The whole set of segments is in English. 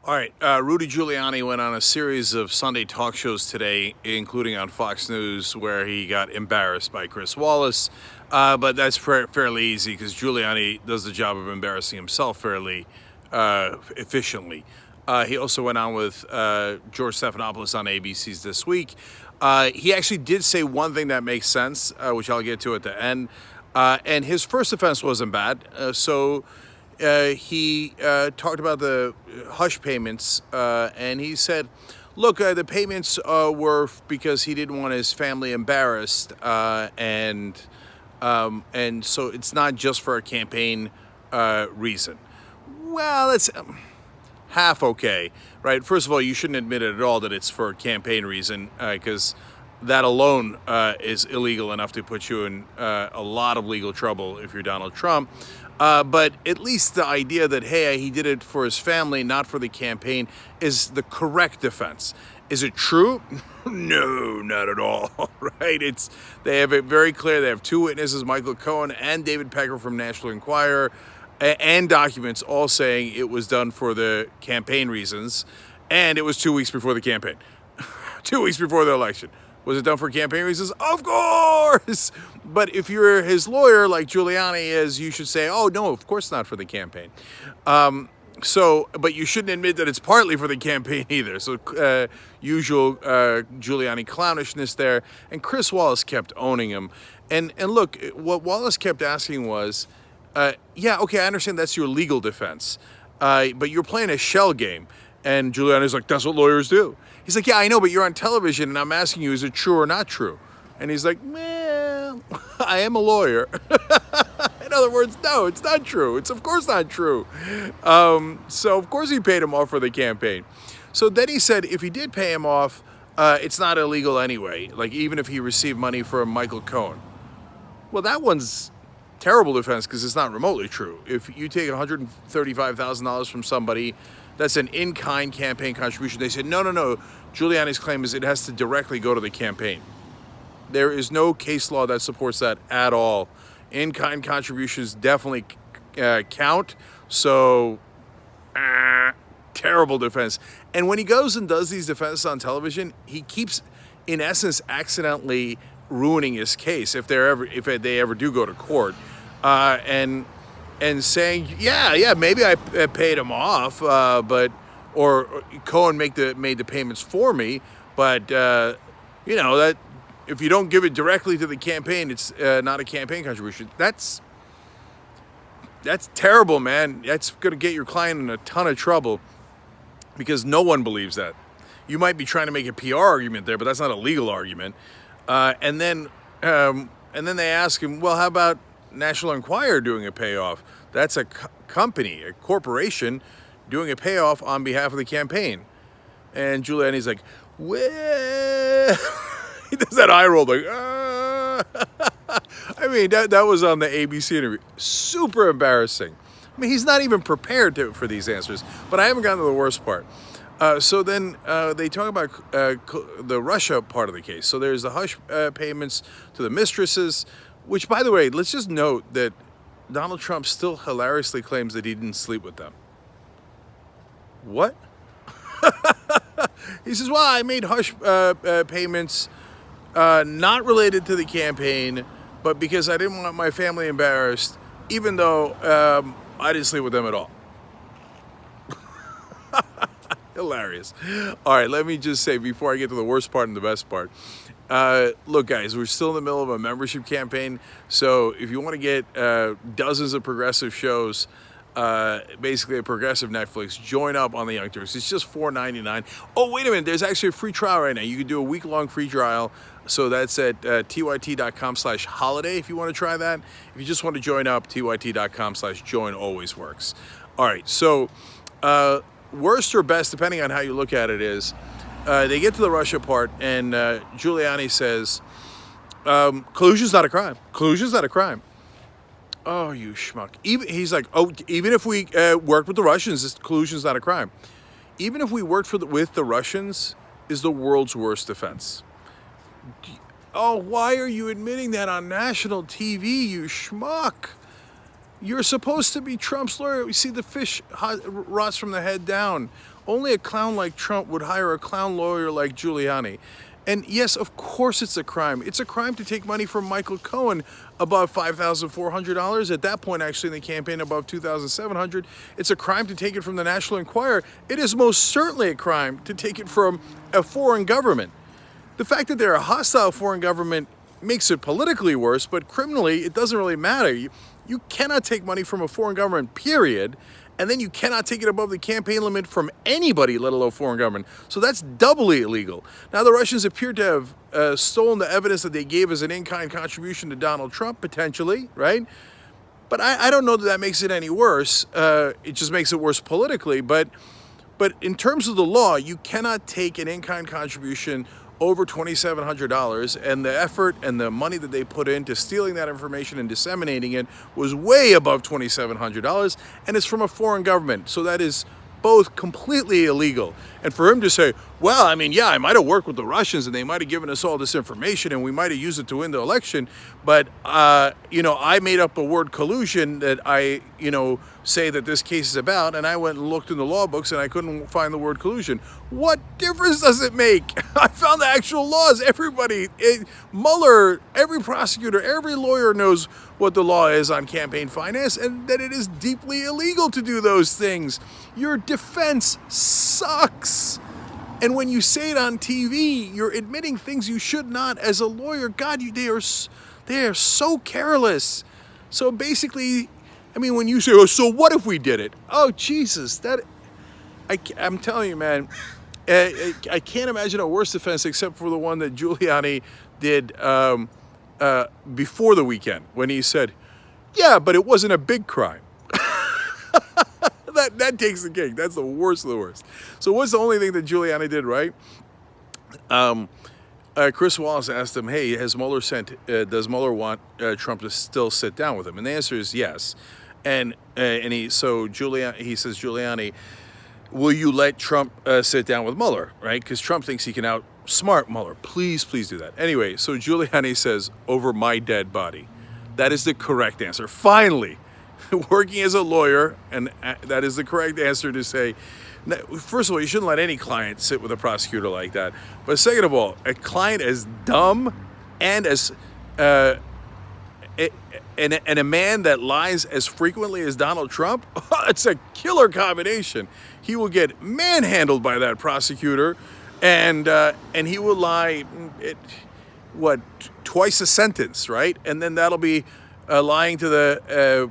All right, Rudy Giuliani went on a series of Sunday talk shows today, including on Fox News, where he got embarrassed by Chris Wallace. But that's fairly easy because Giuliani does the job of embarrassing himself fairly efficiently. He also went on with George Stephanopoulos on ABC's This Week. He actually did say one thing that makes sense, which I'll get to at the end. And his first offense wasn't bad. He talked about the hush payments, and he said, look, the payments were because he didn't want his family embarrassed, and so it's not just for a campaign reason. Well, that's half okay, right? First of all, you shouldn't admit it at all that it's for a campaign reason, because that alone is illegal enough to put you in a lot of legal trouble if you're Donald Trump. But at least the idea that, hey, he did it for his family, not for the campaign, is the correct defense. Is it true? No, not at all, right? They have it very clear. They have two witnesses, Michael Cohen and David Pecker from National Enquirer, and documents all saying it was done for the campaign reasons, and it was 2 weeks before the campaign, 2 weeks before the election. Was it done for campaign reasons? Of course! But if you're his lawyer, like Giuliani is, you should say, oh, no, of course not for the campaign. But you shouldn't admit that it's partly for the campaign either. So usual Giuliani clownishness there. And Chris Wallace kept owning him. And look, what Wallace kept asking was, yeah, okay, I understand that's your legal defense. But you're playing a shell game. And Giuliani's like, that's what lawyers do. He's like, yeah, I know, but you're on television, and I'm asking you, is it true or not true? And he's like, well, I am a lawyer. In other words, no, it's not true. It's of course not true. So of course he paid him off for the campaign. So then he said if he did pay him off, it's not illegal anyway, like even if he received money from Michael Cohen. Well, that one's terrible defense because it's not remotely true. If you take $135,000 from somebody, that's an in-kind campaign contribution. They said, no. Giuliani's claim is it has to directly go to the campaign. There is no case law that supports that at all. In-kind contributions definitely count. So, terrible defense. And when he goes and does these defenses on television, he keeps, in essence, accidentally ruining his case if they ever do go to court. And saying, yeah, maybe I paid him off, or Cohen made the payments for me, but that if you don't give it directly to the campaign, it's not a campaign contribution. That's terrible, man. That's going to get your client in a ton of trouble because no one believes that. You might be trying to make a PR argument there, but that's not a legal argument. And then they ask him, well, how about National Enquirer doing a payoff? That's a company, a corporation, doing a payoff on behalf of the campaign. And Giuliani's like, well, he does that eye roll like, I mean, that was on the ABC interview. Super embarrassing. I mean, he's not even prepared for these answers. But I haven't gotten to the worst part. So then they talk about the Russia part of the case. So there's the hush payments to the mistresses, which, by the way, let's just note that Donald Trump still hilariously claims that he didn't sleep with them. What? He says, well, I made hush payments not related to the campaign, but because I didn't want my family embarrassed, even though I didn't sleep with them at all. Hilarious. All right, let me just say before I get to the worst part and the best part. Look, guys, we're still in the middle of a membership campaign. So if you want to get dozens of progressive shows, basically a progressive Netflix, join up on the Young Turks. It's just $4.99. Oh, wait a minute. There's actually a free trial right now. You can do a week-long free trial. So that's at tyt.com/holiday if you want to try that. If you just want to join up, tyt.com/join always works. All right. So worst or best, depending on how you look at it, is they get to the Russia part, and Giuliani says, collusion's not a crime. Collusion's not a crime. Oh, you schmuck. He's like, even if we worked with the Russians, collusion's not a crime. Even if we worked with the Russians is the world's worst defense. Oh, why are you admitting that on national TV, you schmuck? You're supposed to be Trump's lawyer. We see the fish rots from the head down. only a clown like Trump would hire a clown lawyer like Giuliani. And yes, of course it's a crime. It's a crime to take money from Michael Cohen above $5,400. At that point, actually, in the campaign, above $2,700. It's a crime to take it from the National Enquirer. It is most certainly a crime to take it from a foreign government. The fact that they're a hostile foreign government makes it politically worse, but criminally, it doesn't really matter. You cannot take money from a foreign government, period. And then you cannot take it above the campaign limit from anybody, let alone foreign government. So that's doubly illegal. Now, the Russians appear to have stolen the evidence that they gave as an in-kind contribution to Donald Trump, potentially, right? But I don't know that that makes it any worse. It just makes it worse politically. But in terms of the law, you cannot take an in-kind contribution over $2,700, and the effort and the money that they put into stealing that information and disseminating it was way above $2,700, and it's from a foreign government. So that is both completely illegal. And for him to say, well, I mean, yeah, I might have worked with the Russians and they might have given us all this information and we might have used it to win the election, but, I made up a word collusion that I, say that this case is about, and I went and looked in the law books and I couldn't find the word collusion. What difference does it make? I found the actual laws. Mueller, every prosecutor, every lawyer knows what the law is on campaign finance, and that it is deeply illegal to do those things. Your defense sucks. And when you say it on TV, you're admitting things you should not as a lawyer. God, they are so careless. So basically, I mean, when you say, oh, so what if we did it? Oh, Jesus, I'm telling you, man, I can't imagine a worse defense except for the one that Giuliani did before the weekend when he said, yeah, but it wasn't a big crime. That takes the cake. That's the worst of the worst. So what's the only thing that Giuliani did right? Chris Wallace asked him, hey, does Mueller want Trump to still sit down with him? And the answer is yes. And he says, Giuliani, will you let Trump sit down with Mueller, right? Because Trump thinks he can outsmart Mueller. Please do that. Anyway, so Giuliani says, over my dead body. That is the correct answer. Finally, working as a lawyer, and that is the correct answer to say, first of all, you shouldn't let any client sit with a prosecutor like that. But second of all, a client as dumb and as and a man that lies as frequently as Donald Trump, it's a killer combination. He will get manhandled by that prosecutor, and he will lie, twice a sentence, right? And then that'll be lying to the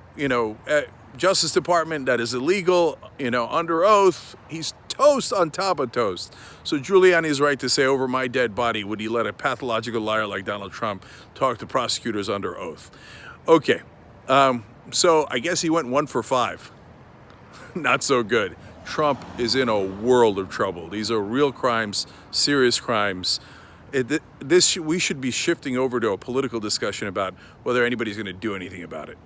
Justice Department. That is illegal, under oath. He's toast on top of toast. So Giuliani's right to say, over my dead body, would he let a pathological liar like Donald Trump talk to prosecutors under oath? Okay, so I guess he went 1 for 5. Not so good. Trump is in a world of trouble. These are real crimes, serious crimes. We should be shifting over to a political discussion about whether anybody's going to do anything about it.